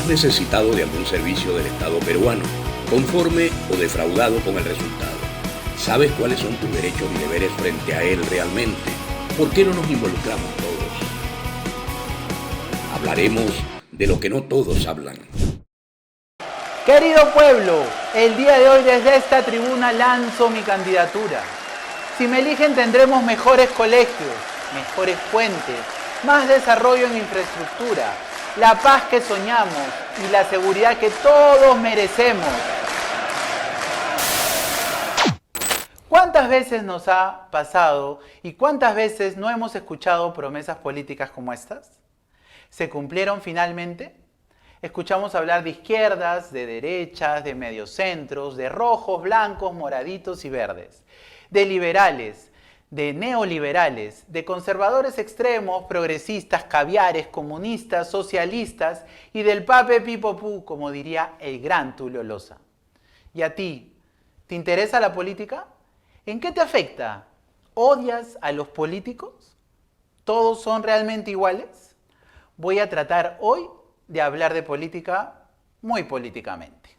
¿Has necesitado de algún servicio del Estado peruano, conforme o defraudado con el resultado? ¿Sabes cuáles son tus derechos y deberes frente a él realmente? ¿Por qué no nos involucramos todos? Hablaremos de lo que no todos hablan. Querido pueblo, el día de hoy desde esta tribuna lanzo mi candidatura. Si me eligen tendremos mejores colegios, mejores puentes, más desarrollo en infraestructura, la paz que soñamos y la seguridad que todos merecemos. ¿Cuántas veces nos ha pasado y cuántas veces no hemos escuchado promesas políticas como estas? ¿Se cumplieron finalmente? Escuchamos hablar de izquierdas, de derechas, de mediocentros, de rojos, blancos, moraditos y verdes, de liberales, de neoliberales, de conservadores extremos, progresistas, caviares, comunistas, socialistas y del pape pipopú, como diría el gran Tulio Loza. ¿Y a ti? ¿Te interesa la política? ¿En qué te afecta? ¿Odias a los políticos? ¿Todos son realmente iguales? Voy a tratar hoy de hablar de política muy políticamente.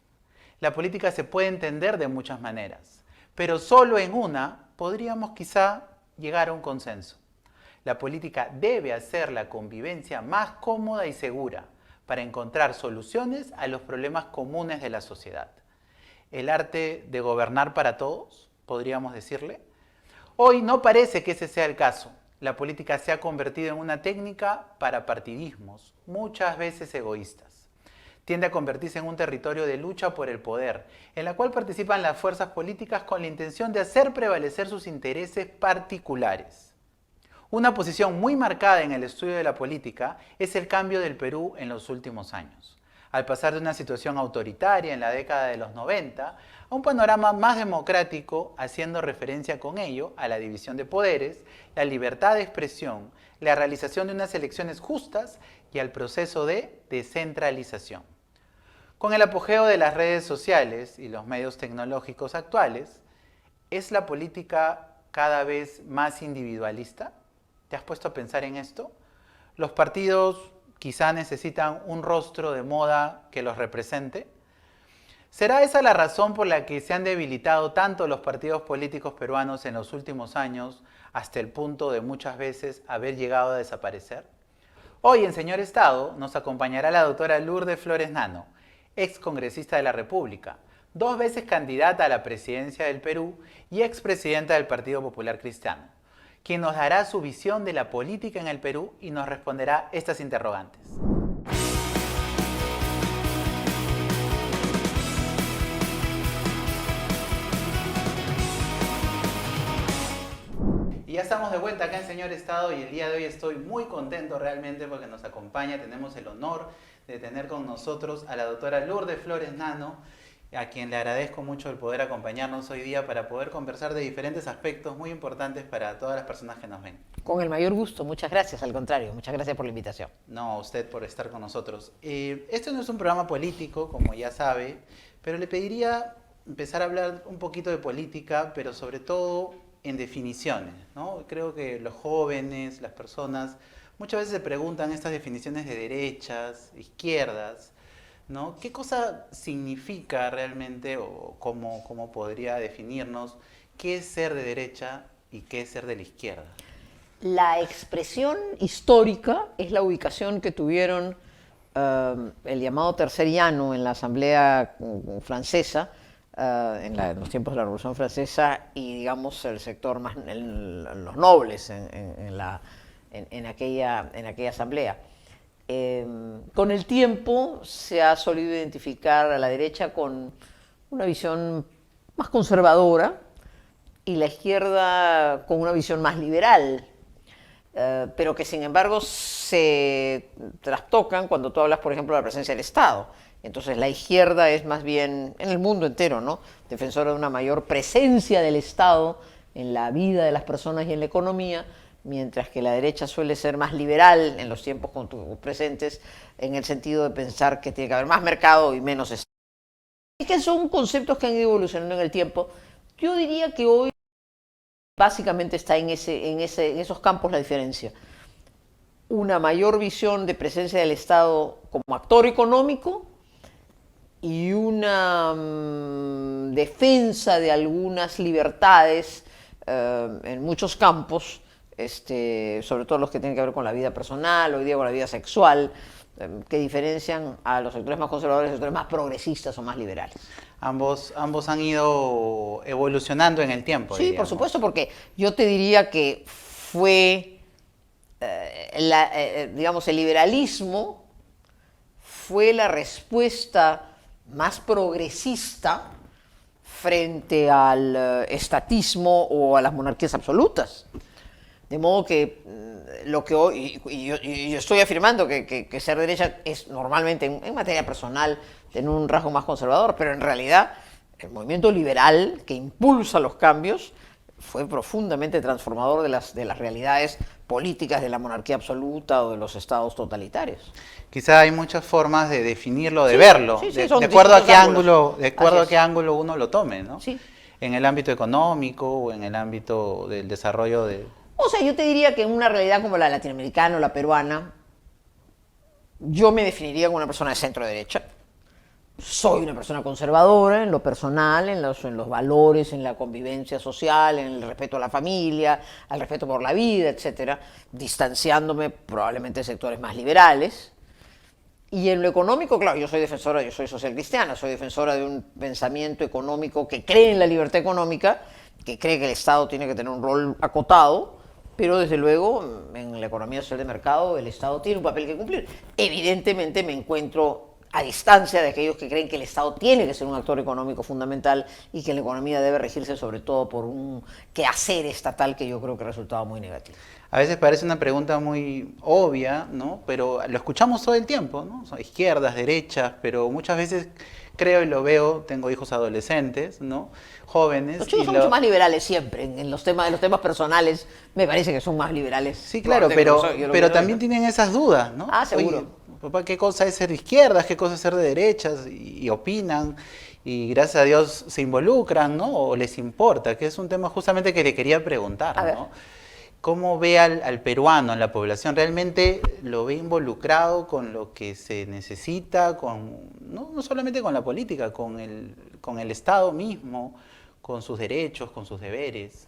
La política se puede entender de muchas maneras, pero solo en una podríamos quizá llegar a un consenso. La política debe hacer la convivencia más cómoda y segura para encontrar soluciones a los problemas comunes de la sociedad. El arte de gobernar para todos, podríamos decirle. Hoy no parece que ese sea el caso. La política se ha convertido en una técnica para partidismos, muchas veces egoístas. Tiende a convertirse en un territorio de lucha por el poder, en la cual participan las fuerzas políticas con la intención de hacer prevalecer sus intereses particulares. Una posición muy marcada en el estudio de la política es el cambio del Perú en los últimos años. Al pasar de una situación autoritaria en la década de los 90 a un panorama más democrático, haciendo referencia con ello a la división de poderes, la libertad de expresión, la realización de unas elecciones justas y al proceso de descentralización. Con el apogeo de las redes sociales y los medios tecnológicos actuales, ¿es la política cada vez más individualista? ¿Te has puesto a pensar en esto? Los partidos quizá necesitan un rostro de moda que los represente. ¿Será esa la razón por la que se han debilitado tanto los partidos políticos peruanos en los últimos años hasta el punto de muchas veces haber llegado a desaparecer? Hoy en Señor Estado nos acompañará la doctora Lourdes Flores Nano, ex congresista de la República, 2 veces candidata a la presidencia del Perú y expresidenta del Partido Popular Cristiano, quien nos dará su visión de la política en el Perú y nos responderá estas interrogantes. Y ya estamos de vuelta acá en Señor Estado y el día de hoy estoy muy contento realmente porque nos acompaña, tenemos el honor de tener con nosotros a la doctora Lourdes Flores Nano, a quien le agradezco mucho el poder acompañarnos hoy día para poder conversar de diferentes aspectos muy importantes para todas las personas que nos ven. Con el mayor gusto, muchas gracias, al contrario, muchas gracias por la invitación. No, a usted por estar con nosotros. Este no es un programa político, como ya sabe, pero le pediría empezar a hablar un poquito de política, pero sobre todo en definiciones, ¿no? Creo que los jóvenes, las personas, muchas veces se preguntan estas definiciones de derechas, izquierdas, ¿no? ¿Qué cosa significa realmente o cómo podría definirnos qué es ser de derecha y qué es ser de la izquierda? La expresión histórica es la ubicación que tuvieron el llamado Tercer Llano en la Asamblea Francesa, en los tiempos de la Revolución Francesa, y digamos el sector más, los nobles en aquella asamblea. Con el tiempo se ha solido identificar a la derecha con una visión más conservadora y la izquierda con una visión más liberal, pero que sin embargo se trastocan cuando tú hablas, por ejemplo, de la presencia del Estado. Entonces la izquierda es más bien, en el mundo entero, ¿no?, defensora de una mayor presencia del Estado en la vida de las personas y en la economía, mientras que la derecha suele ser más liberal en los tiempos presentes, en el sentido de pensar que tiene que haber más mercado y menos Estado. Es que son conceptos que han ido evolucionando en el tiempo. Yo diría que hoy básicamente está en esos campos la diferencia. una mayor visión de presencia del Estado como actor económico y una defensa de algunas libertades en muchos campos, sobre todo los que tienen que ver con la vida personal, hoy día con la vida sexual, que diferencian a los sectores más conservadores y los sectores más progresistas o más liberales. Ambos han ido evolucionando en el tiempo. Sí, digamos. por supuesto, porque yo te diría que fue, digamos, el liberalismo fue la respuesta más progresista frente al estatismo o a las monarquías absolutas. De modo que lo que hoy, y yo estoy afirmando que ser derecha es normalmente en materia personal tener un rasgo más conservador, pero en realidad el movimiento liberal que impulsa los cambios fue profundamente transformador de las realidades políticas de la monarquía absoluta o de los estados totalitarios. Quizá hay muchas formas de definirlo, de Sí, verlo, sí, de son acuerdo a qué distintos ángulos. a qué ángulo uno lo tome, ¿no? Sí. En el ámbito económico o en el ámbito del desarrollo de... O sea, yo te diría que en una realidad como la latinoamericana o la peruana, yo me definiría como una persona de centro derecha. Soy una persona conservadora en lo personal, en los valores, en la convivencia social, en el respeto a la familia, al respeto por la vida, etcétera, distanciándome probablemente de sectores más liberales. Y en lo económico, claro, yo soy social cristiana, soy defensora de un pensamiento económico que cree en la libertad económica, que cree que el Estado tiene que tener un rol acotado, pero desde luego en la economía social de mercado el Estado tiene un papel que cumplir. Evidentemente me encuentro a distancia de aquellos que creen que el Estado tiene que ser un actor económico fundamental y que la economía debe regirse sobre todo por un quehacer estatal que yo creo que ha resultado muy negativo. A veces parece una pregunta muy obvia, ¿no? Pero lo escuchamos todo el tiempo, ¿no? Son izquierdas, derechas, pero muchas veces creo y lo veo, tengo hijos adolescentes, ¿no? Jóvenes. Los chicos son mucho más liberales siempre, en los temas personales me parece que son más liberales. Sí, claro, pero también tienen esas dudas, ¿no? Ah, seguro. Oye, papá, ¿qué cosa es ser de izquierdas? ¿Qué cosa es ser de derechas? Y opinan, y gracias a Dios se involucran, ¿no? O les importa, que es un tema justamente que le quería preguntar, ¿no? ¿Cómo ve al peruano, a la población? ¿Realmente lo ve involucrado con lo que se necesita, no solamente con la política, con el Estado mismo, con sus derechos, con sus deberes?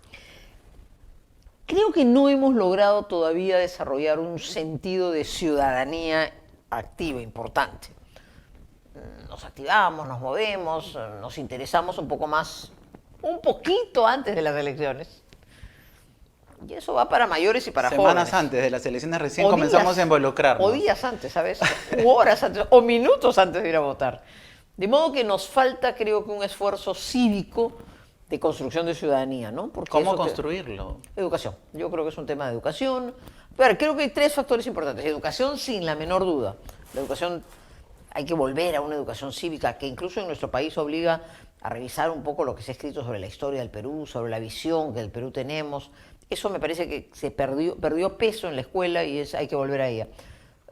Creo que no hemos logrado todavía desarrollar un sentido de ciudadanía activa, importante. Nos activamos, nos movemos, nos interesamos un poco más, un poquito antes de las elecciones. Y eso va para mayores y para jóvenes. Semanas antes de las elecciones recién comenzamos a involucrarnos. O días antes, ¿sabes? O horas antes, o minutos antes de ir a votar. De modo que nos falta, creo que, un esfuerzo cívico de construcción de ciudadanía, ¿no? Porque ¿Cómo construirlo? Educación. Yo creo que es un tema de educación. Pero creo que hay tres factores importantes. Educación, sin la menor duda. La educación, hay que volver a una educación cívica que incluso en nuestro país obliga a revisar un poco lo que se ha escrito sobre la historia del Perú, sobre la visión que del Perú tenemos. Eso me parece que se perdió peso en la escuela y hay que volver a ella.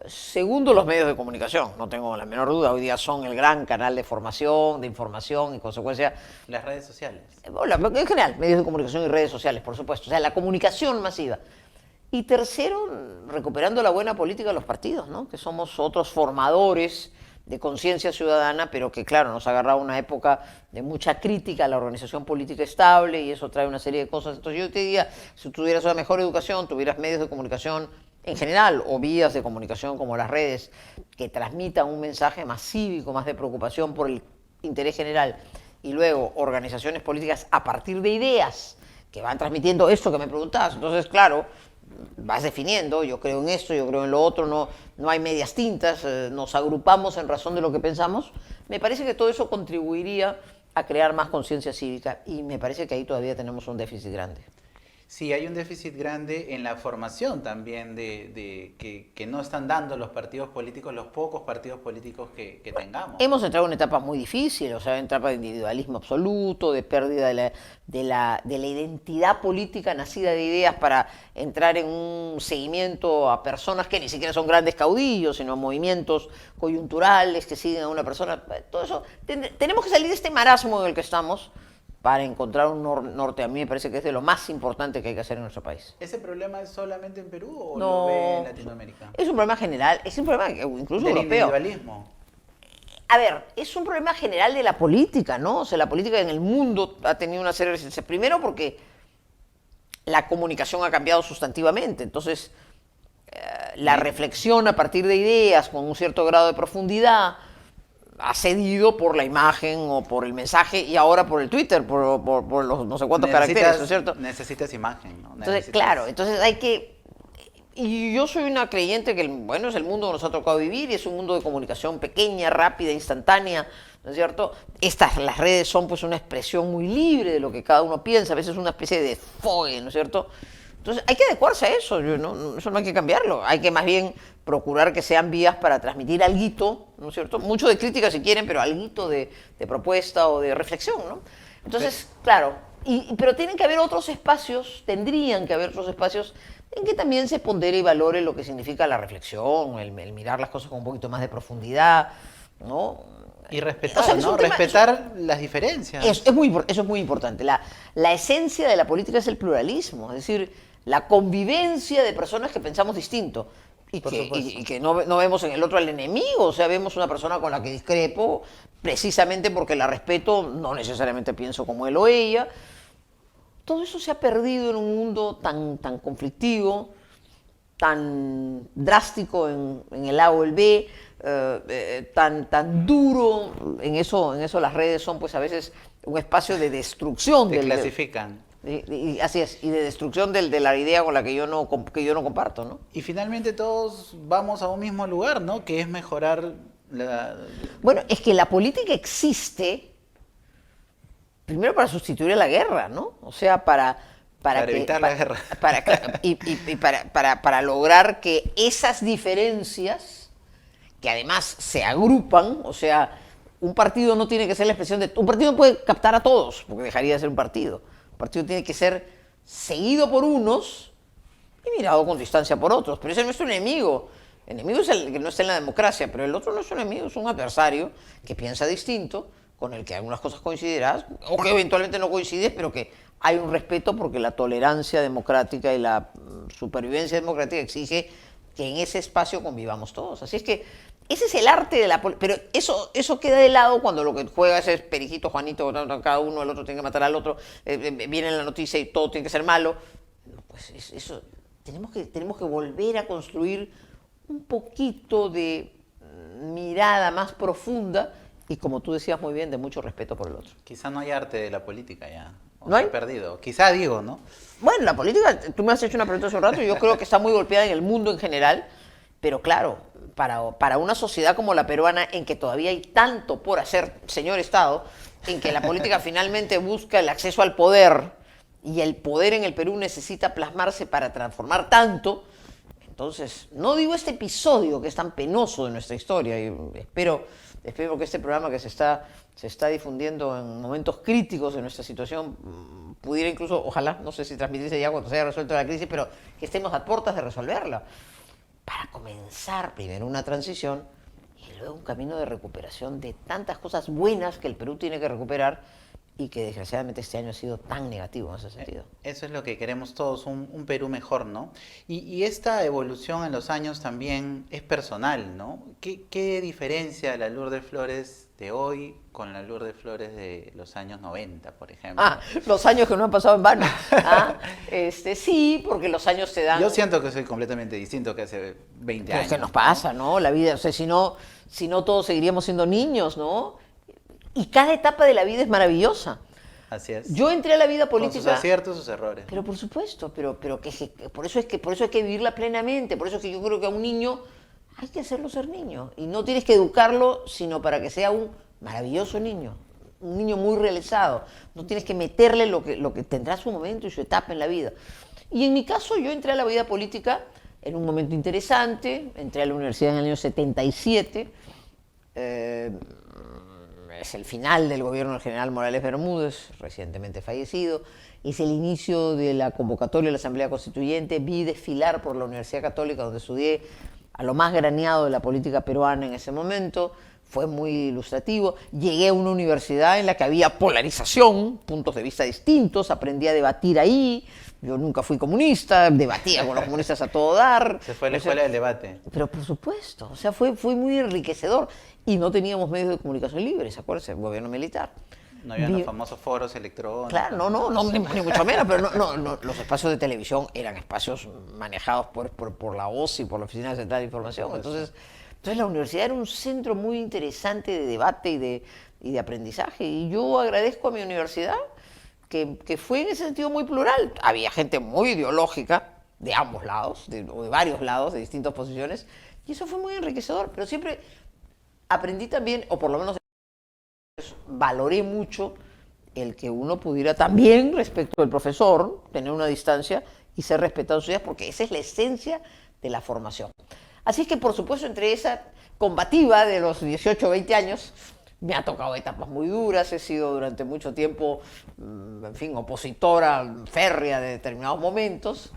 Segundo, los medios de comunicación, no tengo la menor duda, hoy día son el gran canal de formación, de información y consecuencia. Las redes sociales. En general, medios de comunicación y redes sociales, por supuesto, o sea, la comunicación masiva. Y tercero, recuperando la buena política de los partidos, ¿no? Que somos otros formadores de conciencia ciudadana, pero que claro, nos ha agarrado una época de mucha crítica a la organización política estable y eso trae una serie de cosas. Entonces yo te diría, si tuvieras una mejor educación, tuvieras medios de comunicación en general o vías de comunicación como las redes que transmitan un mensaje más cívico, más de preocupación por el interés general y luego organizaciones políticas a partir de ideas que van transmitiendo esto que me preguntabas. Entonces, claro, vas definiendo, yo creo en esto, yo creo en lo otro, no hay medias tintas, nos agrupamos en razón de lo que pensamos. Me parece que todo eso contribuiría a crear más conciencia cívica y me parece que ahí todavía tenemos un déficit grande. Sí, hay un déficit grande en la formación también que no están dando los partidos políticos, los pocos partidos políticos que tengamos. Hemos entrado en una etapa muy difícil, o sea, una etapa de individualismo absoluto, de pérdida de la identidad política nacida de ideas para entrar en un seguimiento a personas que ni siquiera son grandes caudillos, sino movimientos coyunturales que siguen a una persona. Todo eso, tenemos que salir de este marasmo en el que estamos para encontrar un norte. A mí me parece que es de lo más importante que hay que hacer en nuestro país. ¿Ese problema es solamente en Perú o No, lo ve en Latinoamérica? es un problema general, es un problema incluso Del europeo. individualismo. A ver, es un problema general de la política, ¿no? O sea, la política en el mundo ha tenido una serie de resistencias. Primero porque la comunicación ha cambiado sustantivamente. Entonces, la reflexión a partir de ideas con un cierto grado de profundidad ha cedido por la imagen o por el mensaje y ahora por el Twitter, por los no sé cuántos caracteres, ¿no es cierto? Necesitas imagen, ¿no? Entonces, claro, entonces hay que... Y yo soy una creyente que, bueno, es el mundo que nos ha tocado vivir y es un mundo de comunicación pequeña, rápida, instantánea, ¿no es cierto? Las redes son pues una expresión muy libre de lo que cada uno piensa, a veces una especie de desfogue, ¿no es cierto? Entonces hay que adecuarse a eso, eso no hay que cambiarlo, hay que más bien procurar que sean vías para transmitir alguito, ¿no es cierto? Mucho de crítica si quieren, pero alguito de propuesta o de reflexión, ¿no? Entonces, claro, pero tienen que haber otros espacios, tendrían que haber otros espacios en que también se pondere y valore lo que significa la reflexión, el mirar las cosas con un poquito más de profundidad, ¿no? Y respetar, O sea, es ¿no? un tema- Respetar las diferencias. eso es muy importante. La esencia de la política es el pluralismo, es decir, la convivencia de personas que pensamos distinto y Por que, supuesto. y que no vemos en el otro al enemigo, o sea, vemos una persona con la que discrepo precisamente porque la respeto, no necesariamente pienso como él o ella. Todo eso se ha perdido en un mundo tan conflictivo, tan drástico en el A o el B, tan duro. En eso las redes son pues a veces un espacio de destrucción. Te clasifican. Así es, y de destrucción de la idea con la que yo no comparto, ¿no? Y finalmente todos vamos a un mismo lugar, ¿no? Que es mejorar la... Bueno, es que la política existe primero para sustituir a la guerra, ¿no? O sea, para evitar la guerra. Para lograr que esas diferencias, que además se agrupan, o sea, un partido no tiene que ser la expresión de... Un partido no puede captar a todos, porque dejaría de ser un partido. Un partido tiene que ser seguido por unos y mirado con distancia por otros. Pero ese no es tu enemigo. El enemigo es el que no está en la democracia, pero el otro no es un enemigo, es un adversario que piensa distinto, con el que algunas cosas coincidirás, o que eventualmente no coincides, pero que hay un respeto porque la tolerancia democrática y la supervivencia democrática exige que en ese espacio convivamos todos. Así es que ese es el arte de la política. Pero eso queda de lado cuando lo que juega es Periquito, Juanito, cada uno, el otro tiene que matar al otro, viene la noticia y todo tiene que ser malo. No, pues eso, tenemos que volver a construir un poquito de mirada más profunda y, como tú decías muy bien, de mucho respeto por el otro. Quizá no hay arte de la política ya. O ¿No se hay? ha perdido. Quizá digo, ¿no? Bueno, la política, tú me has hecho una pregunta hace un rato, y yo creo que está muy golpeada en el mundo en general, pero claro, para una sociedad como la peruana, en que todavía hay tanto por hacer, señor Estado, en que la política finalmente busca el acceso al poder, y el poder en el Perú necesita plasmarse para transformar tanto, entonces, no digo este episodio que es tan penoso de nuestra historia, y espero que este programa que se está difundiendo en momentos críticos de nuestra situación pudiera incluso, ojalá, no sé si transmitirse ya cuando se haya resuelto la crisis, pero que estemos a puertas de resolverla, para comenzar primero una transición y luego un camino de recuperación de tantas cosas buenas que el Perú tiene que recuperar y que desgraciadamente este año ha sido tan negativo en ese sentido. Eso es lo que queremos todos, un Perú mejor, ¿no? Y esta evolución en los años también es personal, ¿no? ¿Qué diferencia la Lourdes Flores de hoy con la Lourdes Flores de los años 90, por ejemplo? Los años que no han pasado en vano. Sí, porque los años te dan... Yo siento que soy completamente distinto que hace 20 años. Pues que nos pasa, ¿no? La vida, o sea, si no todos seguiríamos siendo niños, ¿no? Y cada etapa de la vida es maravillosa. Así es. Yo entré a la vida Con política... sus aciertos, sus errores. Pero por supuesto, pero por eso hay que vivirla plenamente, por eso es que yo creo que a un niño hay que hacerlo ser niño, y no tienes que educarlo sino para que sea un maravilloso niño, un niño muy realizado, no tienes que meterle lo que tendrá su momento y su etapa en la vida. Y en mi caso yo entré a la vida política en un momento interesante, entré a la universidad en el año 77, es el final del gobierno del general Morales Bermúdez, recientemente fallecido, es el inicio de la convocatoria de la Asamblea Constituyente, vi desfilar por la Universidad Católica, donde estudié a lo más graneado de la política peruana en ese momento, fue muy ilustrativo. Llegué a una universidad en la que había polarización, puntos de vista distintos, aprendí a debatir ahí. Yo nunca fui comunista, debatía con los comunistas a todo dar. Se fue a la escuela del debate. Pero por supuesto, o sea, fue muy enriquecedor. Y no teníamos medios de comunicación libres, acuérdense, el gobierno militar. No había los famosos foros electrónicos. Claro, no, ni mucho menos, pero no, los espacios de televisión eran espacios manejados por la OSI, por la Oficina Central de Información. Entonces la universidad era un centro muy interesante de debate y de aprendizaje. Y yo agradezco a mi universidad que fue en ese sentido muy plural. Había gente muy ideológica de ambos lados, o de varios lados, de distintas posiciones, y eso fue muy enriquecedor. Pero siempre aprendí también, o por lo menos valoré mucho el que uno pudiera también, respecto del profesor, tener una distancia y ser respetado en sus ideas, porque esa es la esencia de la formación. Así es que, por supuesto, entre esa combativa de los 18 o 20 años, me ha tocado etapas muy duras, he sido durante mucho tiempo, en fin, opositora férrea de determinados momentos.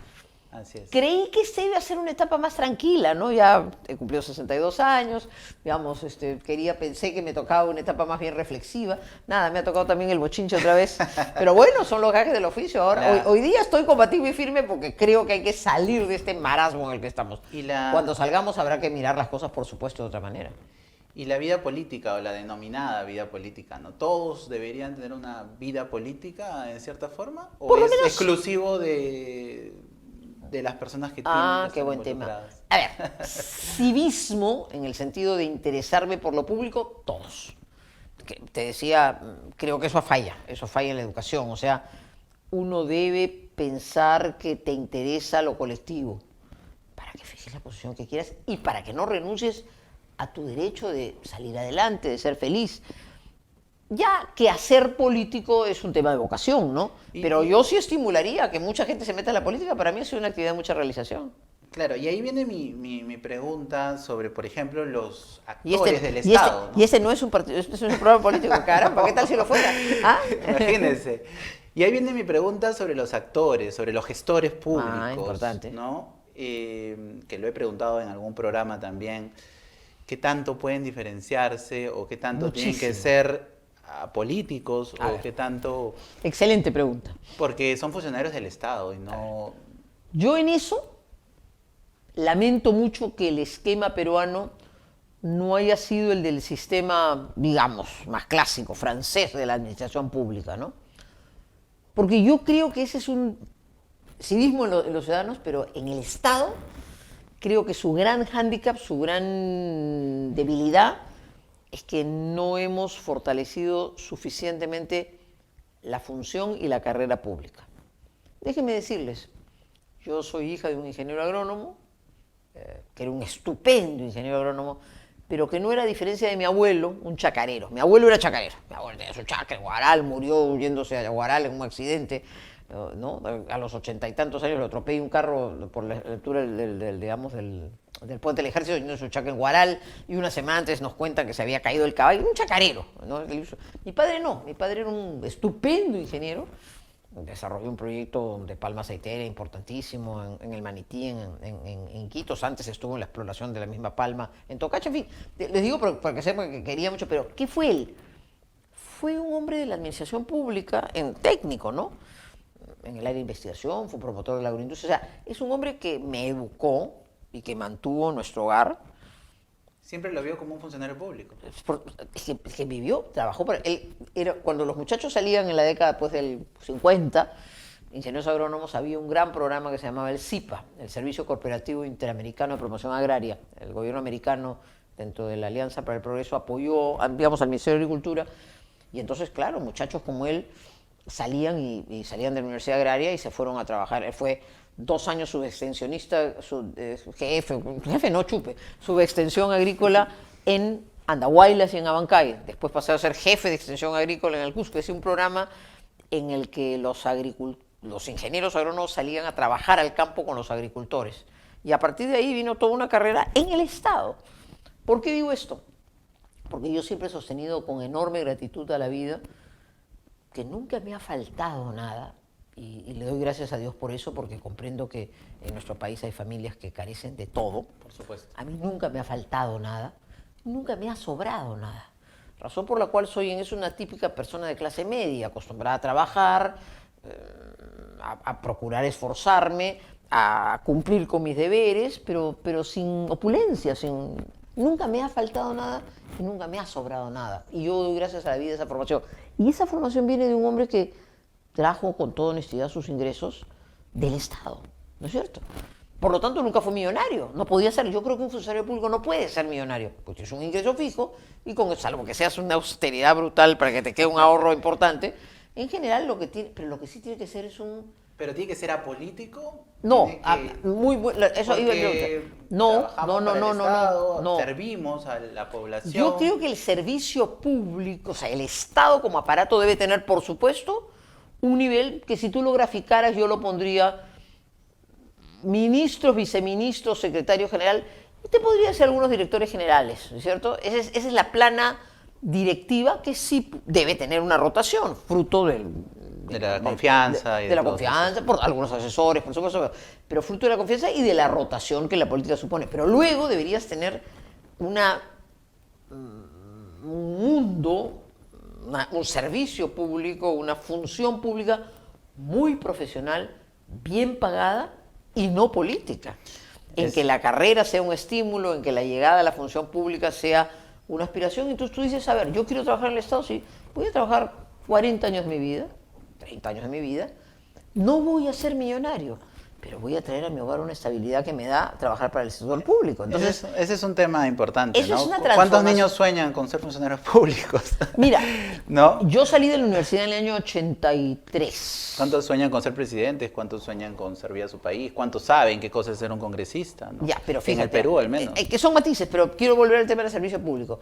Así es. Creí que esta iba a ser una etapa más tranquila, ¿no? Ya he cumplido 62 años, digamos, pensé que me tocaba una etapa más bien reflexiva. Nada, me ha tocado también el bochinche otra vez. Pero bueno, son los gajes del oficio. Ahora, hoy día estoy combativo y firme porque creo que hay que salir de este marasmo en el que estamos. Cuando salgamos habrá que mirar las cosas, por supuesto, de otra manera. Y la vida política, o la denominada vida política, ¿no? ¿Todos deberían tener una vida política, en cierta forma? ¿O Por lo es menos exclusivo de las personas que tienen que qué estar buen tema. involucradas? A ver, civismo, en el sentido de interesarme por lo público, todos. Te decía, creo que eso falla en la educación. O sea, uno debe pensar que te interesa lo colectivo, para que fijes la posición que quieras y para que no renuncies a tu derecho de salir adelante, de ser feliz. Ya que hacer político es un tema de vocación, ¿no? Pero yo sí estimularía a que mucha gente se meta en la política. Para mí ha sido una actividad de mucha realización. Claro, y ahí viene mi pregunta sobre, por ejemplo, los actores del y Estado, ¿no? Y este no es un partido, este es un programa político, caramba, ¿qué tal si lo fuera? ¿Ah? Imagínense. Y ahí viene mi pregunta sobre los actores, sobre los gestores públicos, importante. ¿no? Que lo he preguntado en algún programa también. ¿Qué tanto pueden diferenciarse o qué tanto tienen que ser políticos o qué tanto...? Excelente pregunta. Porque son funcionarios del Estado y no... Yo en eso lamento mucho que el esquema peruano no haya sido el del sistema, digamos, más clásico, francés de la administración pública, ¿no? Porque yo creo que ese es un civismo en los ciudadanos, pero en el Estado creo que su gran hándicap, su gran debilidad, es que no hemos fortalecido suficientemente la función y la carrera pública. Déjenme decirles, yo soy hija de un ingeniero agrónomo, que era un estupendo ingeniero agrónomo, pero que no era a diferencia de mi abuelo, un chacarero. Mi abuelo era chacarero, mi abuelo tenía su chacra en Huaral, murió huyéndose a Huaral en un accidente, ¿no? A los 80 y tantos años lo atropelló un carro por la altura del puente del ejército, yendo su chacra en Huaral, y una semana antes nos cuentan que se había caído el caballo, un chacarero, ¿no? Mi padre no, mi padre era un estupendo ingeniero, desarrolló un proyecto de palma aceitera importantísimo en el Manití, en Iquitos. Antes estuvo en la exploración de la misma palma en Tocacha. En fin, les digo para que sepan que quería mucho, pero ¿qué fue él? Fue un hombre de la administración pública, técnico, ¿no? En el área de investigación, fue promotor de la agroindustria. O sea, es un hombre que me educó y que mantuvo nuestro hogar. Siempre lo vio como un funcionario público. Es que vivió, trabajó para él. Cuando los muchachos salían en la década después del 50, ingenieros agrónomos, había un gran programa que se llamaba el SIPA, el Servicio Cooperativo Interamericano de Promoción Agraria. El gobierno americano, dentro de la Alianza para el Progreso, apoyó, digamos, al Ministerio de Agricultura. Y entonces, claro, muchachos como él salían y salían de la Universidad Agraria y se fueron a trabajar. Él fue 2 años subextensionista, subextensión agrícola en Andahuaylas y en Abancay. Después pasó a ser jefe de extensión agrícola en el Cusco. Es un programa en el que los ingenieros agrónomos salían a trabajar al campo con los agricultores. Y a partir de ahí vino toda una carrera en el Estado. ¿Por qué digo esto? Porque yo siempre he sostenido con enorme gratitud a la vida que nunca me ha faltado nada. Y le doy gracias a Dios por eso, porque comprendo que en nuestro país hay familias que carecen de todo. Por supuesto. A mí nunca me ha faltado nada. nunca me ha sobrado nada. Razón por la cual soy en eso una típica persona de clase media, acostumbrada a trabajar, a procurar esforzarme, a cumplir con mis deberes, pero sin opulencia, nunca me ha faltado nada y nunca me ha sobrado nada. Y yo doy gracias a la vida esa formación. Y esa formación viene de un hombre que trajo con toda honestidad sus ingresos del Estado, ¿no es cierto? Por lo tanto, nunca fue millonario. No podía ser. Yo creo que un funcionario público no puede ser millonario, porque es un ingreso fijo y con salvo que seas una austeridad brutal para que te quede un ahorro importante, en general pero lo que sí tiene que ser es un... ¿Pero tiene que ser apolítico? No, Eso iba a preguntar. No. Servimos a la población. Yo creo que el servicio público, o sea, el Estado como aparato debe tener, por supuesto, un nivel que si tú lo graficaras yo lo pondría ministros, viceministros, secretario general, y te podría decir algunos directores generales, ¿no es cierto? Esa es la plana directiva que sí debe tener una rotación, fruto de la confianza. De la confianza, por algunos asesores, por supuesto, pero fruto de la confianza y de la rotación que la política supone. Pero luego deberías tener un mundo, un servicio público, una función pública muy profesional, bien pagada y no política. En que la carrera sea un estímulo, en que la llegada a la función pública sea una aspiración. Entonces tú dices, a ver, yo quiero trabajar en el Estado, sí, voy a trabajar 40 años de mi vida, 30 años de mi vida, no voy a ser millonario, pero voy a traer a mi hogar una estabilidad que me da trabajar para el sector público. Entonces, ese es un tema importante, eso ¿no? es una ¿Cuántos niños sueñan con ser funcionarios públicos? Mira, ¿no? Yo salí de la universidad en el año 83. ¿Cuántos sueñan con ser presidentes? ¿Cuántos sueñan con servir a su país? ¿Cuántos saben qué cosa es ser un congresista? ¿No? Ya, pero fíjate. En el Perú, al menos. Que son matices, pero quiero volver al tema del servicio público.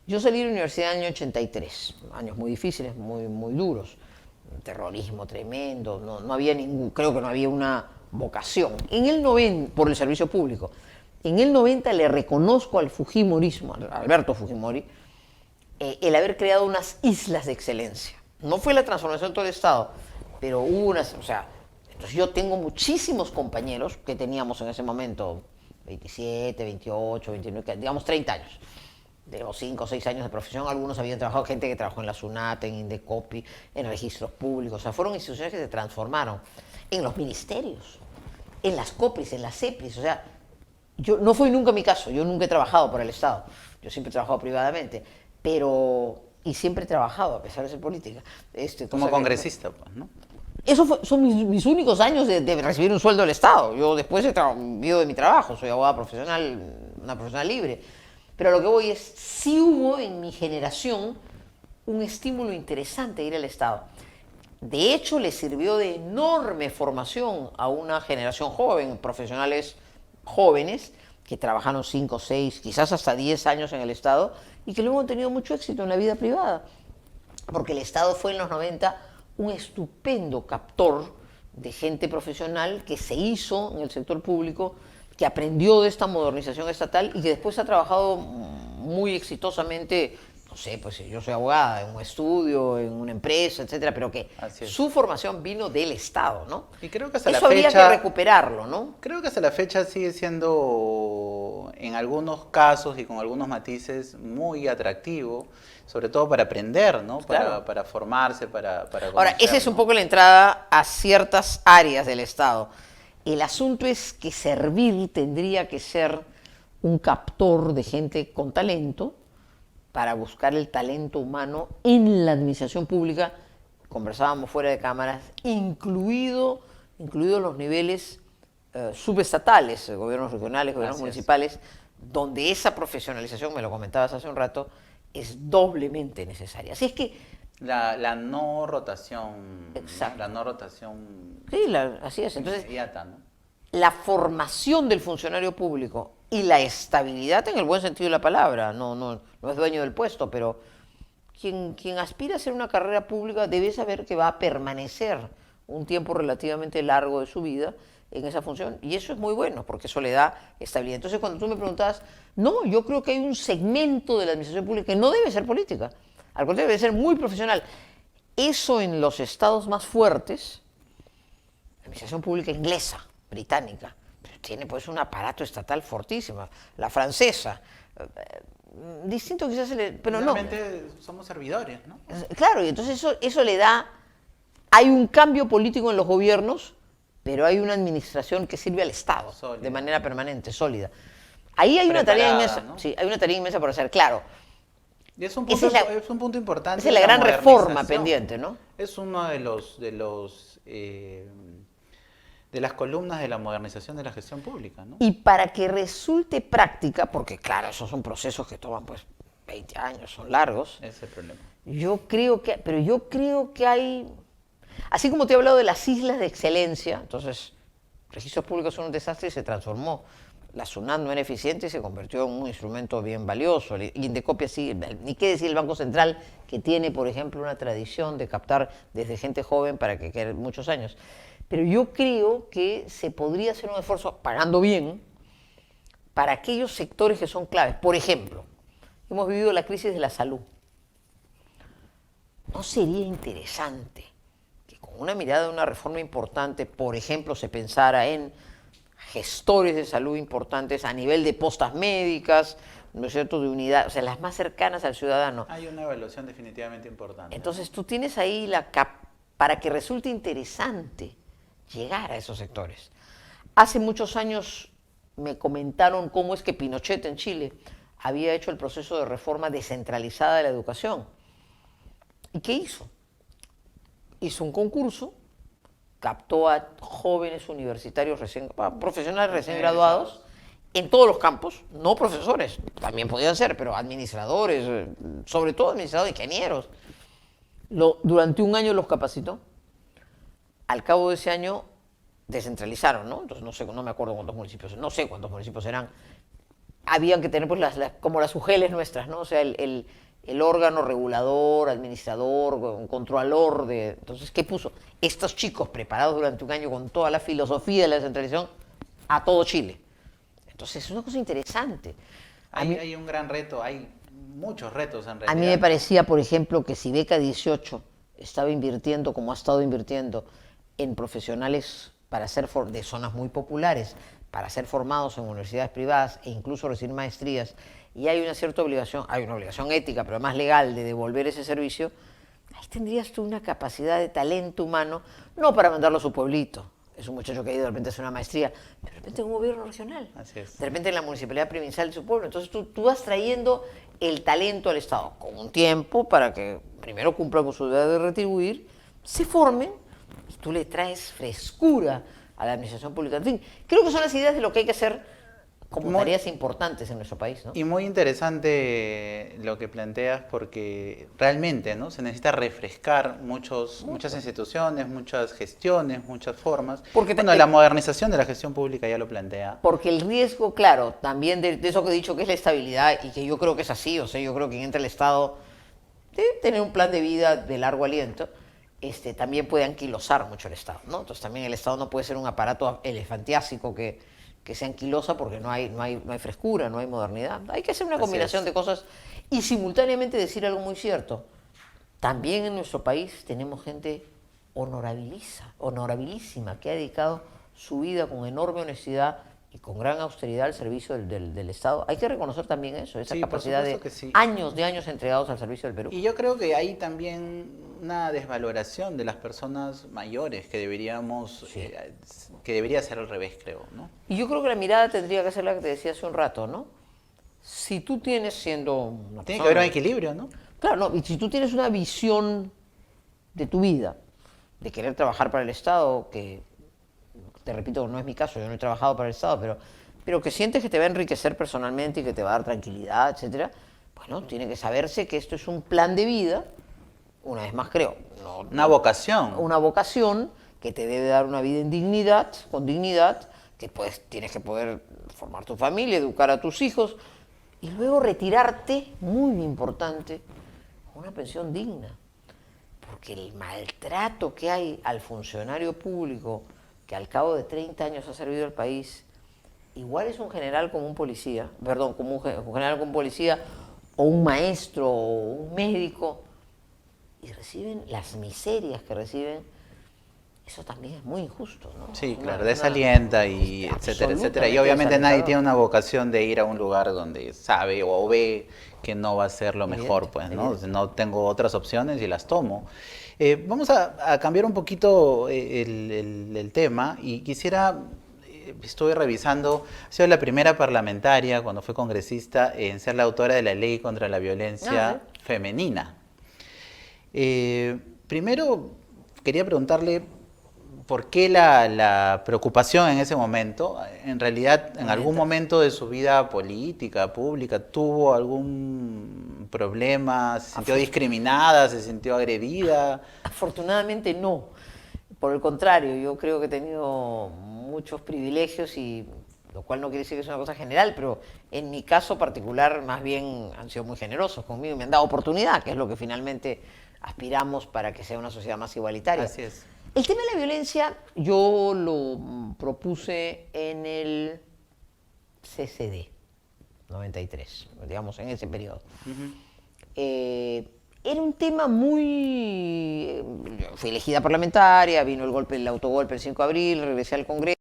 Yo salí de la universidad en el año 83, años muy difíciles, muy, muy duros. Terrorismo tremendo, no había creo que no había una vocación. En el 90, por el servicio público, en el 90 le reconozco al Fujimorismo, a Alberto Fujimori, el haber creado unas islas de excelencia. No fue la transformación de todo el Estado, pero hubo unas, o sea, entonces yo tengo muchísimos compañeros que teníamos en ese momento, 27, 28, 29, digamos 30 años. De los 5 o 6 años de profesión, algunos habían trabajado, gente que trabajó en la SUNAT, en Indecopi, en registros públicos, o sea, fueron instituciones que se transformaron en los ministerios, en las COPRIs, en las CEPRIs, o sea, no fue nunca mi caso, yo nunca he trabajado por el Estado, yo siempre he trabajado privadamente, y siempre he trabajado, a pesar de ser política. Como congresista, pues, ¿no? Esos son mis únicos años de recibir un sueldo del Estado, yo después vivo de mi trabajo, soy abogada profesional, una profesional libre. Pero lo que voy es, sí hubo en mi generación un estímulo interesante de ir al Estado. De hecho, le sirvió de enorme formación a una generación joven, profesionales jóvenes, que trabajaron 5, 6, quizás hasta 10 años en el Estado, y que luego han tenido mucho éxito en la vida privada. Porque el Estado fue en los 90 un estupendo captor de gente profesional que se hizo en el sector público, que aprendió de esta modernización estatal y que después ha trabajado muy exitosamente, no sé, pues yo soy abogada, en un estudio, en una empresa, etcétera, pero que su formación vino del Estado, ¿no? Y creo que hasta eso la fecha, habría que recuperarlo, ¿no? Creo que hasta la fecha sigue siendo, en algunos casos y con algunos matices, muy atractivo, sobre todo para aprender, ¿no? Claro. Para formarse, para Ahora, esa es un poco la entrada a ciertas áreas del Estado. El asunto es que servir tendría que ser un captor de gente con talento para buscar el talento humano en la administración pública. Conversábamos fuera de cámaras, incluidos los niveles subestatales, gobiernos regionales, gobiernos municipales, donde esa profesionalización, me lo comentabas hace un rato, es doblemente necesaria. Así es que la no rotación. Exacto. La no rotación. Sí, así es. Entonces, inmediata, ¿no? La formación del funcionario público y la estabilidad en el buen sentido de la palabra, no es dueño del puesto, pero quien aspira a hacer una carrera pública debe saber que va a permanecer un tiempo relativamente largo de su vida en esa función, y eso es muy bueno, porque eso le da estabilidad. Entonces, cuando tú me preguntabas, no, yo creo que hay un segmento de la administración pública que no debe ser política, al contrario, debe ser muy profesional. Eso en los estados más fuertes, la administración pública inglesa, británica, tiene pues un aparato estatal fortísimo, la francesa, distinto quizás, pero no. Finalmente somos servidores, ¿no? Claro, y entonces eso le da, hay un cambio político en los gobiernos, pero hay una administración que sirve al Estado Sólida. de manera permanente, sólida. Ahí hay una tarea Preparada, inmensa, ¿no? sí, hay una tarea inmensa por hacer, claro. Y es un Esa punto, es es un punto importante. esa es la de gran reforma modernización. pendiente, ¿no? Es uno de las columnas de la modernización de la gestión pública, ¿no? Y para que resulte práctica, porque claro, esos son procesos que toman pues 20 años, son largos. Ese es el problema. Yo creo que hay, así como te he hablado de las islas de excelencia, entonces registros públicos son un desastre y se transformó. La SUNAT no era eficiente y se convirtió en un instrumento bien valioso. El Indecopia sí, ni qué decir el Banco Central, que tiene, por ejemplo, una tradición de captar desde gente joven para que quede muchos años. Pero yo creo que se podría hacer un esfuerzo pagando bien para aquellos sectores que son claves. Por ejemplo, hemos vivido la crisis de la salud. ¿No sería interesante que con una mirada de una reforma importante, por ejemplo, se pensara en gestores de salud importantes a nivel de postas médicas, ¿no es cierto?, de unidad, o sea, las más cercanas al ciudadano? Hay una evaluación definitivamente importante. Entonces tú tienes ahí para que resulte interesante llegar a esos sectores. Hace muchos años me comentaron cómo es que Pinochet en Chile había hecho el proceso de reforma descentralizada de la educación. ¿Y qué hizo? Hizo un concurso, captó a jóvenes universitarios profesionales recién graduados en todos los campos, no profesores, también podían ser, pero administradores, sobre todo administradores, ingenieros. Durante un año los capacitó. Al cabo de ese año descentralizaron, ¿no? Entonces no me acuerdo cuántos municipios, no sé cuántos municipios eran. Habían que tener pues como las UGELes nuestras, ¿no? O sea, el órgano regulador, administrador, controlador de... Entonces, ¿qué puso? Estos chicos preparados durante un año con toda la filosofía de la descentralización a todo Chile. Entonces, es una cosa interesante. Hay un gran reto, hay muchos retos en realidad. A mí me parecía, por ejemplo, que si Beca 18 estaba invirtiendo, como ha estado invirtiendo, en profesionales para ser de zonas muy populares, para ser formados en universidades privadas e incluso recibir maestrías, y hay una cierta obligación, hay una obligación ética, pero además legal, de devolver ese servicio, ahí tendrías tú una capacidad de talento humano, no para mandarlo a su pueblito, es un muchacho que ha ido de repente a hacer una maestría, pero de repente en un gobierno regional, Así es. de repente en la municipalidad provincial de su pueblo. Entonces tú vas trayendo el talento al Estado con un tiempo para que primero cumplan con su deber de retribuir, se formen, y tú le traes frescura a la administración pública. En fin, creo que son las ideas de lo que hay que hacer como tareas importantes en nuestro país, ¿no? Y muy interesante lo que planteas, porque realmente, ¿no?, se necesita refrescar muchas instituciones, muchas gestiones, muchas formas. Porque la modernización de la gestión pública ya lo plantea. Porque el riesgo, claro, también de eso que he dicho, que es la estabilidad, y que yo creo que es así, o sea, yo creo que entra el Estado debe tener un plan de vida de largo aliento, también puede anquilosar mucho el Estado, ¿no? Entonces también el Estado no puede ser un aparato elefantiásico que se anquilosa porque no hay frescura, no hay modernidad. Hay que hacer una combinación de cosas y simultáneamente decir algo muy cierto. También en nuestro país tenemos gente honorabilísima, que ha dedicado su vida con enorme honestidad y con gran austeridad al servicio del Estado. Hay que reconocer también eso, esa capacidad de años entregados al servicio del Perú. Y yo creo que hay también una desvaloración de las personas mayores que debería ser al revés, creo, ¿no? Y yo creo que la mirada tendría que ser la que te decía hace un rato, ¿no? Si tú tienes Tiene que haber un equilibrio, ¿no? Claro, no, y si tú tienes una visión de tu vida, de querer trabajar para el Estado, que, te repito, no es mi caso, yo no he trabajado para el Estado, pero que sientes que te va a enriquecer personalmente y que te va a dar tranquilidad, etcétera, bueno, tiene que saberse que esto es un plan de vida, una vez más creo. Una vocación. Una vocación que te debe dar una vida con dignidad, que tienes que poder formar tu familia, educar a tus hijos, y luego retirarte, muy importante, con una pensión digna. Porque el maltrato que hay al funcionario público, que al cabo de 30 años ha servido al país, igual es un general como un policía, como un general como un policía, o un maestro, o un médico, y reciben las miserias que reciben, eso también es muy injusto, ¿no? Sí, claro, desalienta y etcétera, etcétera. Y obviamente nadie tiene una vocación de ir a un lugar donde sabe o ve que no va a ser lo mejor, pues, ¿no? No tengo otras opciones y las tomo. Vamos a cambiar un poquito el tema y quisiera, estuve revisando, ha sido la primera parlamentaria cuando fue congresista en ser la autora de la ley contra la violencia femenina. Primero, quería preguntarle por qué la preocupación en ese momento. En realidad, en algún momento de su vida política, pública, ¿tuvo algún problema? ¿Se sintió discriminada? ¿Se sintió agredida? Afortunadamente no. Por el contrario, yo creo que he tenido muchos privilegios, y lo cual no quiere decir que es una cosa general, pero en mi caso particular más bien han sido muy generosos conmigo y me han dado oportunidad, que es lo que finalmente aspiramos para que sea una sociedad más igualitaria. Así es. El tema de la violencia yo lo propuse en el CCD, 93, digamos, en ese periodo. Era un tema muy... Fui elegida parlamentaria, vino el autogolpe el 5 de abril, regresé al Congreso.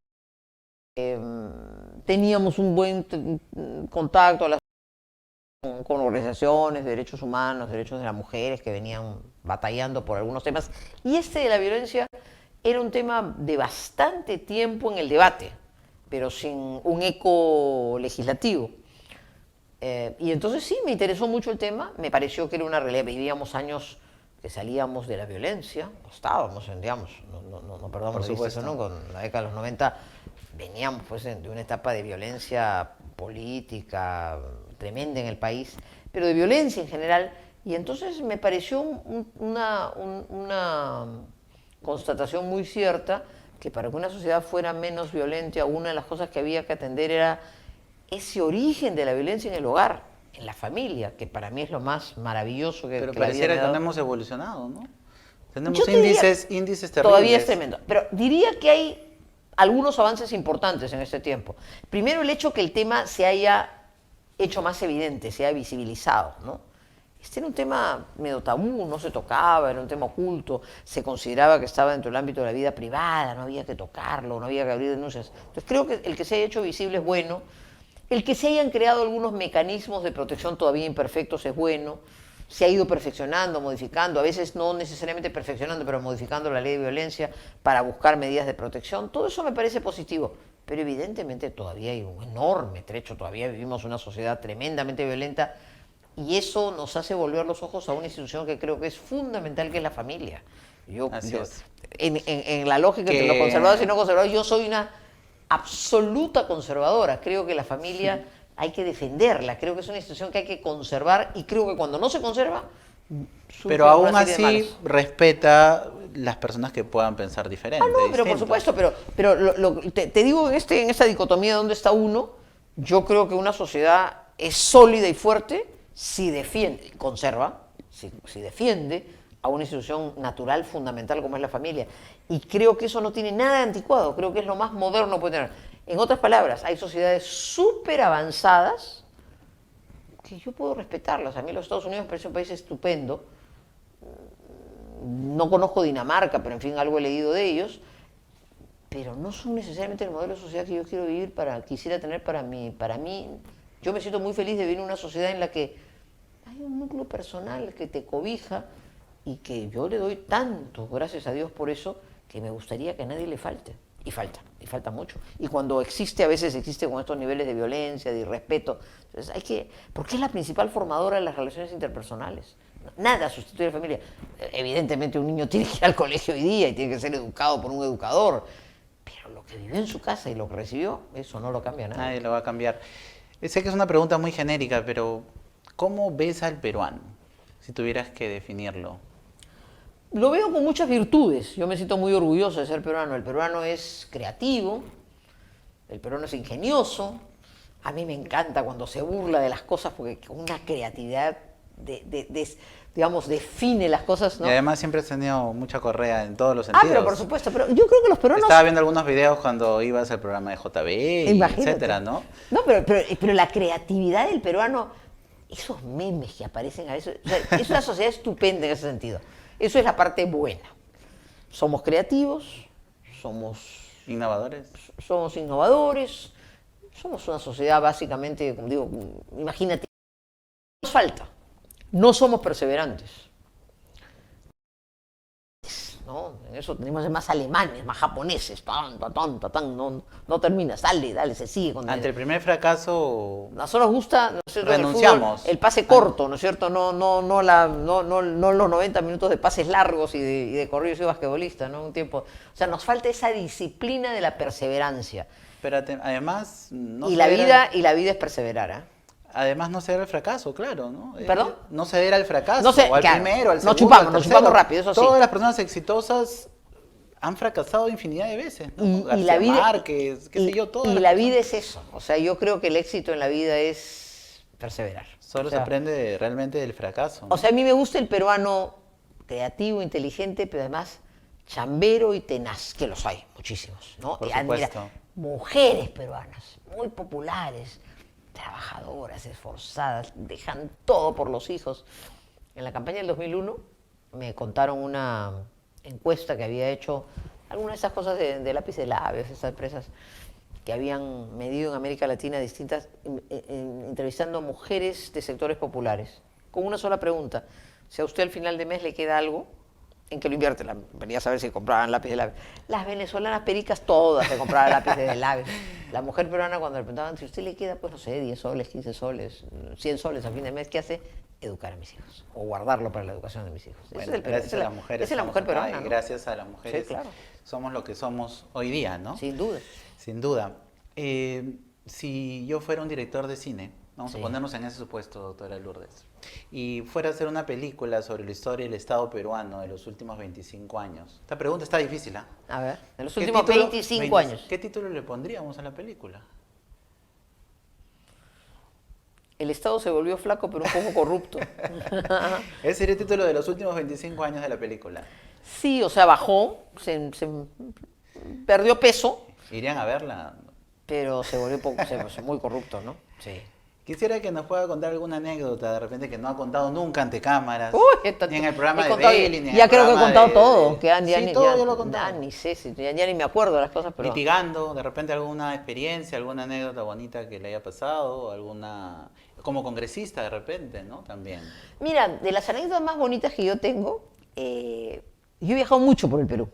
Teníamos un buen contacto con organizaciones de derechos humanos, derechos de las mujeres que venían batallando por algunos temas. Y este de la violencia era un tema de bastante tiempo en el debate, pero sin un eco legislativo. Y entonces sí, me interesó mucho el tema, me pareció que era una realidad. Vivíamos años que salíamos de la violencia, estábamos, digamos, no perdamos de vista eso, ¿no? Con la década de los 90 veníamos pues de una etapa de violencia política tremenda en el país, pero de violencia en general. Y entonces me pareció una constatación muy cierta que para que una sociedad fuera menos violenta, una de las cosas que había que atender era ese origen de la violencia en el hogar, en la familia, que para mí es lo más maravilloso que Pero que la vida pareciera me ha que dado. no hemos evolucionado, ¿no? Tenemos Yo te diría, índices terribles. todavía es tremendo, pero diría que hay algunos avances importantes en este tiempo. Primero, el hecho que el tema se haya hecho más evidente, se haya visibilizado, ¿no? Este era un tema medio tabú, no se tocaba, era un tema oculto, se consideraba que estaba dentro del ámbito de la vida privada, no había que tocarlo, no había que abrir denuncias. Entonces creo que el que se haya hecho visible es bueno, el que se hayan creado algunos mecanismos de protección todavía imperfectos es bueno, se ha ido perfeccionando, modificando, a veces no necesariamente perfeccionando, pero modificando la ley de violencia para buscar medidas de protección. Todo eso me parece positivo, pero evidentemente todavía hay un enorme trecho, todavía vivimos una sociedad tremendamente violenta y eso nos hace volver los ojos a una institución que creo que es fundamental, que es la familia. Así es. En la lógica de los conservadores y no conservadores, yo soy una absoluta conservadora. Creo que la familia hay que defenderla, creo que es una institución que hay que conservar y creo que cuando no se conserva... Pero aún así respeta las personas que puedan pensar diferente. No, pero por supuesto, pero te digo, en esta dicotomía de dónde está uno, yo creo que una sociedad es sólida y fuerte si defiende, conserva, si defiende a una institución natural fundamental como es la familia. Y creo que eso no tiene nada de anticuado, creo que es lo más moderno que puede tener. En otras palabras, hay sociedades súper avanzadas que yo puedo respetarlas. A mí los Estados Unidos me parece un país estupendo. No conozco Dinamarca, pero en fin, algo he leído de ellos. Pero no son necesariamente el modelo de sociedad que yo quiero vivir, quisiera tener para mí. Para mí, yo me siento muy feliz de vivir en una sociedad en la que hay un núcleo personal que te cobija y que yo le doy tanto, gracias a Dios por eso, que me gustaría que a nadie le falte. Y falta mucho. Y cuando existe, a veces existe con estos niveles de violencia, de irrespeto. Entonces porque es la principal formadora de las relaciones interpersonales. Nada sustituye a la familia. Evidentemente un niño tiene que ir al colegio hoy día y tiene que ser educado por un educador. Pero lo que vivió en su casa y lo que recibió, eso no lo cambia nadie. Nadie lo va a cambiar. Sé que es una pregunta muy genérica, pero ¿cómo ves al peruano? Si tuvieras que definirlo. Lo veo con muchas virtudes. Yo me siento muy orgulloso de ser peruano. El peruano es creativo, el peruano es ingenioso. A mí me encanta cuando se burla de las cosas porque con una creatividad, digamos, define las cosas, ¿no? Y además siempre has tenido mucha correa en todos los sentidos. Pero por supuesto. Pero yo creo que los peruanos... Estaba viendo algunos videos cuando ibas al programa de JB, etcétera, ¿no? No, pero la creatividad del peruano, esos memes que aparecen a veces, o sea, es una sociedad estupenda en ese sentido. Eso es la parte buena. Somos creativos, ¿Innovadores? somos innovadores, somos una sociedad básicamente, como digo, imagínate, nos falta, no somos perseverantes. ¿No? En eso tenemos más alemanes, más japoneses, no termina, dale, se sigue. Ante el primer fracaso, a nosotros nos gusta, ¿no es cierto?, renunciamos. El pase corto, ¿no es cierto? No los 90 minutos de pases largos y de corridos y basquetbolistas, ¿no? Un tiempo. O sea, nos falta esa disciplina de la perseverancia. Pero además... No y la vida es perseverar, ¿eh? Además, no ceder al fracaso, claro, ¿no? ¿Perdón? No ceder al fracaso, No sé, o al claro, primero, al nos segundo, al chupamos tercero. rápido, eso sí. Todas las personas exitosas han fracasado infinidad de veces, ¿no? Y la vida, Márquez, qué sé yo, todas y las la personas. vida es eso. O sea, yo creo que el éxito en la vida es perseverar. Solo O sea, se aprende realmente del fracaso, ¿no? O sea, a mí me gusta el peruano creativo, inteligente, pero además chambero y tenaz, que los hay, muchísimos, ¿no? Por Y supuesto. Mujeres peruanas, muy populares, trabajadoras, esforzadas, dejan todo por los hijos. En la campaña del 2001 me contaron una encuesta que había hecho, algunas de esas cosas de lápiz de labios, esas empresas que habían medido en América Latina distintas, entrevistando a mujeres de sectores populares, con una sola pregunta: si a usted al final de mes le queda algo, ¿en qué lo invierte? Venía a saber si compraban lápiz de labios. Las venezolanas pericas todas se compraban lápiz de labios. La mujer peruana, cuando le preguntaban si a usted le queda, pues no sé, 10 soles, 15 soles, 100 soles a fin de mes, ¿qué hace? Educar a mis hijos, o guardarlo para la educación de mis hijos. Bueno, gracias a las mujeres. Esa es la mujer estamos acá, peruana, y ¿no? gracias a las mujeres Sí, claro. somos lo que somos hoy día, ¿no? Sin duda. Sin duda. Si yo fuera un director de cine, vamos Sí. a ponernos en ese supuesto, doctora Lourdes, y fuera a hacer una película sobre la historia del Estado peruano de los últimos 25 años. Esta pregunta está difícil, ¿ah? A ver, en los ¿Qué últimos título- 25 años. ¿Qué título le pondríamos a la película? El Estado se volvió flaco, pero un poco corrupto. Ese sería el título de los últimos 25 años de la película. Sí, o sea, bajó, se perdió peso, ¿Irían a verla? pero se volvió muy corrupto, ¿no? Sí. Quisiera que nos pueda contar alguna anécdota de repente que no ha contado nunca ante cámaras, ni en el programa he de contado- Daily, ni en ya el creo que he programa contado de- todo. Que Sí, todo ya lo he contado. ya ni sé, ya ni me acuerdo de las cosas, pero... Litigando, de repente alguna experiencia, alguna anécdota bonita que le haya pasado, alguna... Como congresista de repente, ¿no? También. Mira, de las anécdotas más bonitas que yo tengo, yo he viajado mucho por el Perú,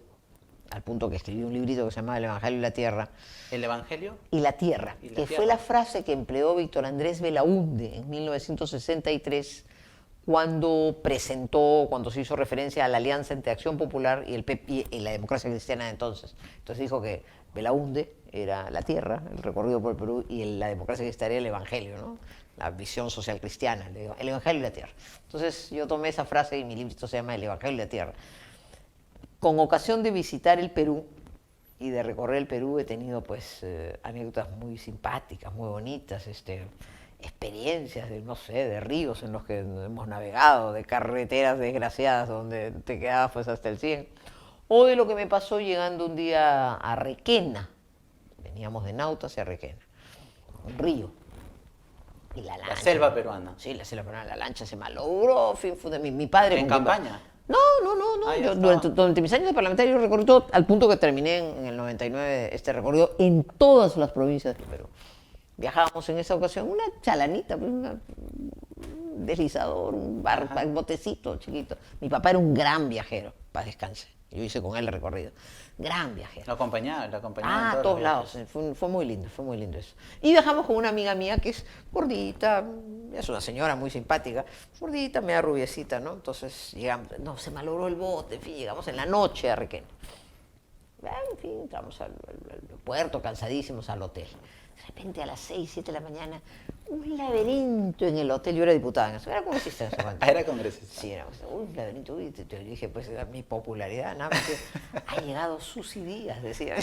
al punto que escribí un librito que se llama El Evangelio y la Tierra. ¿El Evangelio? Y la Tierra, Y la que tierra. fue la frase que empleó Víctor Andrés Belaúnde en 1963, cuando se hizo referencia a la alianza entre Acción Popular y el PP y la democracia cristiana de entonces. Entonces dijo que Belaúnde era la tierra, el recorrido por el Perú, y la democracia cristiana era el Evangelio, ¿no? La visión social cristiana, el Evangelio y la Tierra. Entonces yo tomé esa frase y mi librito se llama El Evangelio y la Tierra. Con ocasión de visitar el Perú y de recorrer el Perú he tenido pues anécdotas muy simpáticas, muy bonitas, experiencias de, no sé, de ríos en los que hemos navegado, de carreteras desgraciadas donde te quedabas pues hasta el 100, o de lo que me pasó llegando un día a Requena. Veníamos de Nauta hacia Requena, un río. Y la lancha. La selva peruana. Sí, la selva peruana, la lancha se malogró, mi padre... ¿En con quien va- campaña? No. Ah, ya Yo, estaba. durante mis años de parlamentario yo recorrí todo, al punto que terminé en el 99 este recorrido en todas las provincias del Perú. Viajábamos en esa ocasión, una chalanita, pues, un deslizador, un botecito chiquito. Mi papá era un gran viajero, para descanse. Yo hice con él el recorrido. Gran viajero. La acompañaba en A todos todos los lados. viajes. Fue muy lindo eso. Y viajamos con una amiga mía que es gordita, es una señora muy simpática, gordita, media rubiecita, ¿no? Entonces llegamos, no, se malogró el bote, en fin, llegamos en la noche a Requena. En fin, entramos al puerto, cansadísimos, al hotel. De repente a las 6, 7 de la mañana, un laberinto en el hotel. Yo era diputada en eso, era congresista en ese momento. Ah, era congresista. Sí, era un laberinto. Uy, te dije, pues, era mi popularidad, nada más que ha llegado Susy Díaz, decía.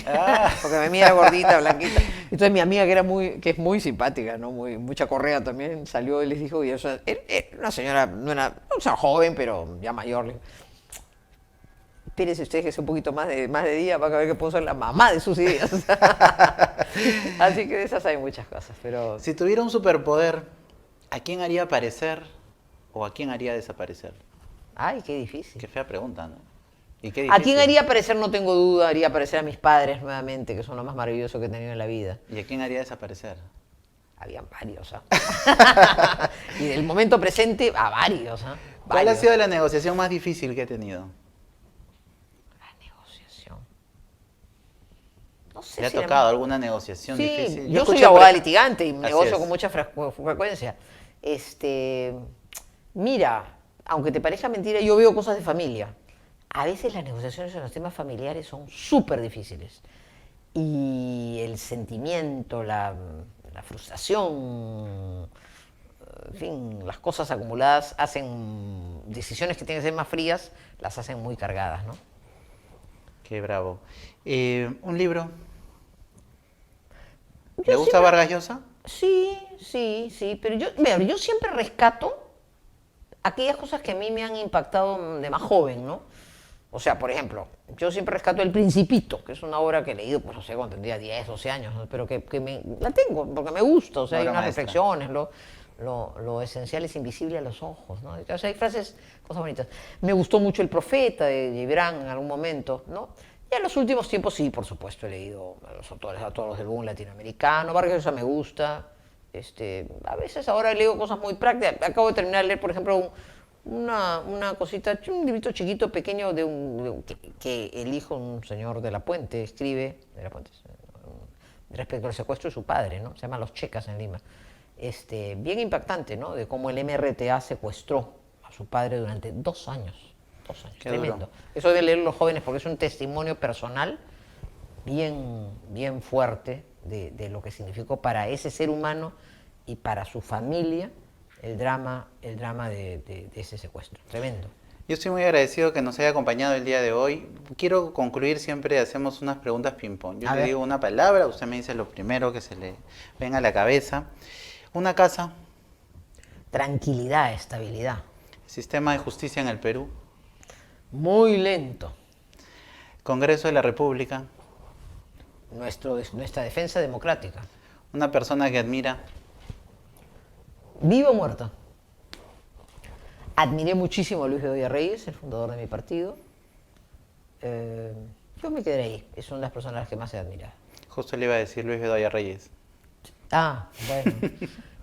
Porque mi amiga era gordita, blanquita. Entonces mi amiga, que es muy simpática, ¿no? Mucha correa también, salió y les dijo, y eso, era una señora, no era joven, pero ya mayor. Le dijo, espérense ustedes que es un poquito más de día para ver que puedo ser la mamá de Susy Díaz. Así que de esas hay muchas cosas, pero... Si tuviera un superpoder, ¿a quién haría aparecer o a quién haría desaparecer? Ay, qué difícil. Qué fea pregunta, ¿no? ¿Y qué ¿A quién difícil? haría aparecer? No tengo duda, haría aparecer a mis padres nuevamente, que son lo más maravilloso que he tenido en la vida. ¿Y a quién haría desaparecer? Habían varios, ¿ah? Y del momento presente, a varios, ¿ah? ¿Cuál ha Varios. sido la negociación más difícil que he tenido? La negociación. No sé ¿Le ha si la tocado más- alguna negociación Sí, difícil? yo soy escuché, por abogada ejemplo- litigante y Así negocio es. con mucha frecuencia. Mira, aunque te parezca mentira, yo veo cosas de familia. A veces las negociaciones en los temas familiares son súper difíciles. Y el sentimiento, la frustración, en fin, las cosas acumuladas hacen decisiones que tienen que ser más frías, las hacen muy cargadas, ¿no? Qué bravo. ¿Un libro? Yo ¿Le gusta siempre- Vargas Llosa? Sí, pero yo siempre rescato aquellas cosas que a mí me han impactado de más joven, ¿no? O sea, por ejemplo, yo siempre rescato El Principito, que es una obra que he leído, pues no sé, cuando tendría 10, 12 años, ¿no? Pero la tengo porque me gusta, o sea, hay Obra unas maestra. reflexiones, lo esencial es invisible a los ojos, ¿no? O sea, hay frases, cosas bonitas. Me gustó mucho El Profeta de Gibran en algún momento, ¿no? Y en los últimos tiempos sí, por supuesto, he leído a los autores, a todos los del boom latinoamericano, Vargas Llosa me gusta, a veces ahora leo cosas muy prácticas. Acabo de terminar de leer, por ejemplo, una cosita, un librito chiquito, pequeño, que el hijo, un señor de la Puente, escribe, respecto al secuestro de su padre, ¿no? Se llama Los Checas en Lima. Bien impactante, ¿no? De cómo el MRTA secuestró a su padre durante 2 años. 2 años, Qué tremendo. duro. Eso deben leer los jóvenes porque es un testimonio personal bien fuerte de lo que significó para ese ser humano y para su familia el drama de ese secuestro. Tremendo. Yo estoy muy agradecido que nos haya acompañado el día de hoy. Quiero concluir, siempre hacemos unas preguntas ping-pong. Yo A le ver. digo una palabra, usted me dice lo primero que se le venga a la cabeza. Una casa, Tranquilidad, estabilidad. sistema de justicia en el Perú, Muy lento. Congreso de la República, Nuestra defensa democrática. una persona que admira, ¿Vivo o muerto? Admiré muchísimo a Luis Bedoya Reyes, el fundador de mi partido. Yo me quedaré ahí. Es una de las personas a las que más he admirado. justo le iba a decir Luis Bedoya Reyes. Ah, bueno.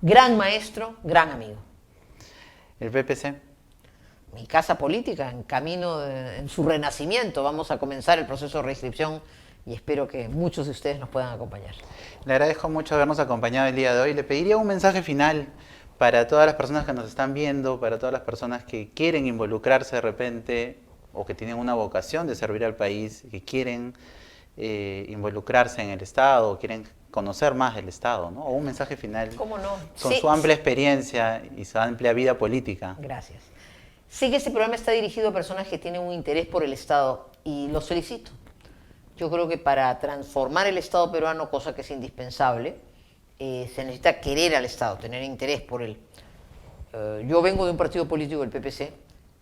Gran maestro, gran amigo. El PPC, Mi casa política en en su renacimiento. Vamos a comenzar el proceso de reinscripción y espero que muchos de ustedes nos puedan acompañar. le agradezco mucho habernos acompañado el día de hoy. Le pediría un mensaje final para todas las personas que nos están viendo, para todas las personas que quieren involucrarse de repente o que tienen una vocación de servir al país, que quieren involucrarse en el Estado, o quieren conocer más del Estado, ¿no? O un mensaje final ¿Cómo no? con Sí. su amplia experiencia y su amplia vida política. Gracias. Sé que este programa está dirigido a personas que tienen un interés por el Estado y los felicito. Yo creo que para transformar el Estado peruano, cosa que es indispensable, se necesita querer al Estado, tener interés por él. Yo vengo de un partido político, el PPC,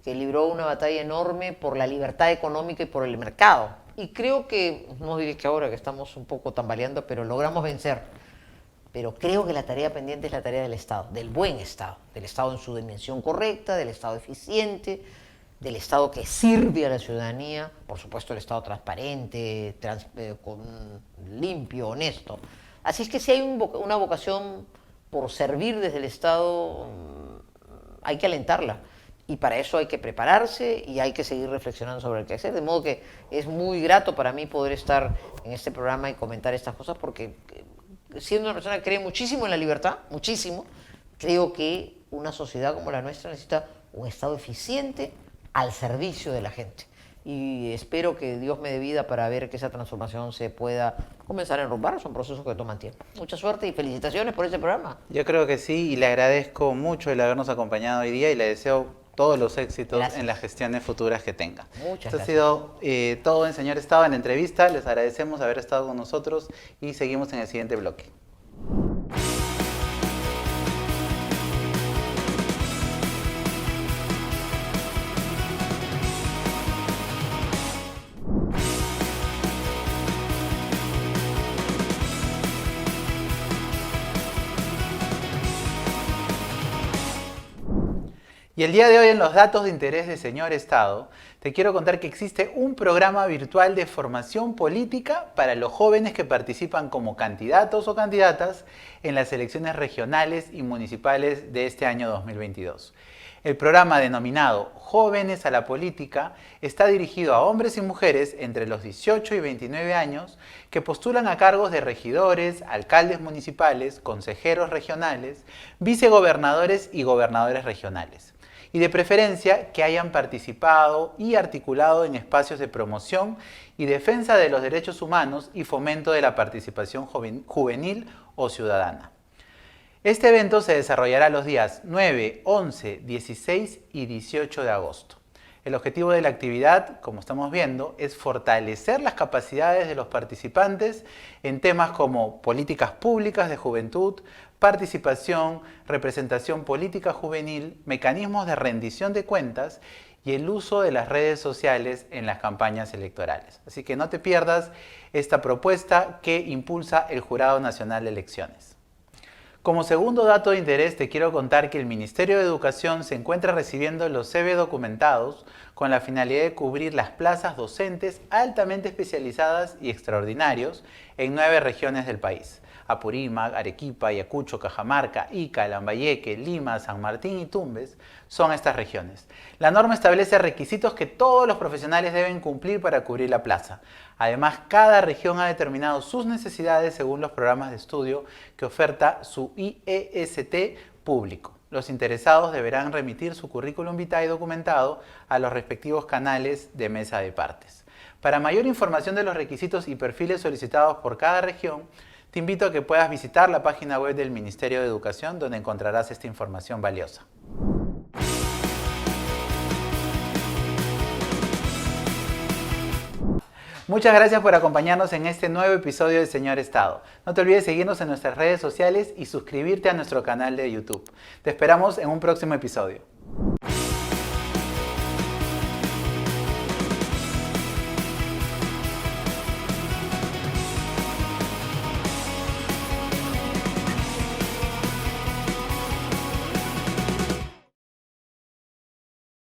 que libró una batalla enorme por la libertad económica y por el mercado. Y creo que, no diré que ahora que estamos un poco tambaleando, pero logramos vencer. Pero creo que la tarea pendiente es la tarea del Estado, del buen Estado, del Estado en su dimensión correcta, del Estado eficiente, del Estado que sirve a la ciudadanía, por supuesto el Estado transparente, limpio, honesto. Así es que si hay una vocación por servir desde el Estado, hay que alentarla. Y para eso hay que prepararse y hay que seguir reflexionando sobre el que hacer. De modo que es muy grato para mí poder estar en este programa y comentar estas cosas porque siendo una persona que cree muchísimo en la libertad, muchísimo, creo que una sociedad como la nuestra necesita un Estado eficiente al servicio de la gente. Y espero que Dios me dé vida para ver que esa transformación se pueda comenzar a enrumbar. Son procesos que toman tiempo. Mucha suerte y felicitaciones por este programa. Yo creo que sí, y le agradezco mucho el habernos acompañado hoy día y le deseo todos los éxitos Gracias. en las gestiones futuras que tenga. Muchas Esto ha sido todo en Señor Estado en la entrevista. Les agradecemos haber estado con nosotros y seguimos en el siguiente bloque. Y el día de hoy en los datos de interés de Señor Estado, te quiero contar que existe un programa virtual de formación política para los jóvenes que participan como candidatos o candidatas en las elecciones regionales y municipales de este año 2022. El programa denominado Jóvenes a la Política está dirigido a hombres y mujeres entre los 18 y 29 años que postulan a cargos de regidores, alcaldes municipales, consejeros regionales, vicegobernadores y gobernadores regionales. Y de preferencia que hayan participado y articulado en espacios de promoción y defensa de los derechos humanos y fomento de la participación juvenil o ciudadana. Este evento se desarrollará los días 9, 11, 16 y 18 de agosto. El objetivo de la actividad, como estamos viendo, es fortalecer las capacidades de los participantes en temas como políticas públicas de juventud, participación, representación política juvenil, mecanismos de rendición de cuentas y el uso de las redes sociales en las campañas electorales. Así que no te pierdas esta propuesta que impulsa el Jurado Nacional de Elecciones. Como segundo dato de interés, te quiero contar que el Ministerio de Educación se encuentra recibiendo los CV documentados con la finalidad de cubrir las plazas docentes altamente especializadas y extraordinarios en 9 regiones del país: Apurímac, Arequipa, Ayacucho, Cajamarca, Ica, Lambayeque, Lima, San Martín y Tumbes son estas regiones. La norma establece requisitos que todos los profesionales deben cumplir para cubrir la plaza. Además, cada región ha determinado sus necesidades según los programas de estudio que oferta su IEST público. Los interesados deberán remitir su currículum vitae documentado a los respectivos canales de mesa de partes. Para mayor información de los requisitos y perfiles solicitados por cada región, te invito a que puedas visitar la página web del Ministerio de Educación, donde encontrarás esta información valiosa. Muchas gracias por acompañarnos en este nuevo episodio de Señor Estado. No te olvides seguirnos en nuestras redes sociales y suscribirte a nuestro canal de YouTube. Te esperamos en un próximo episodio.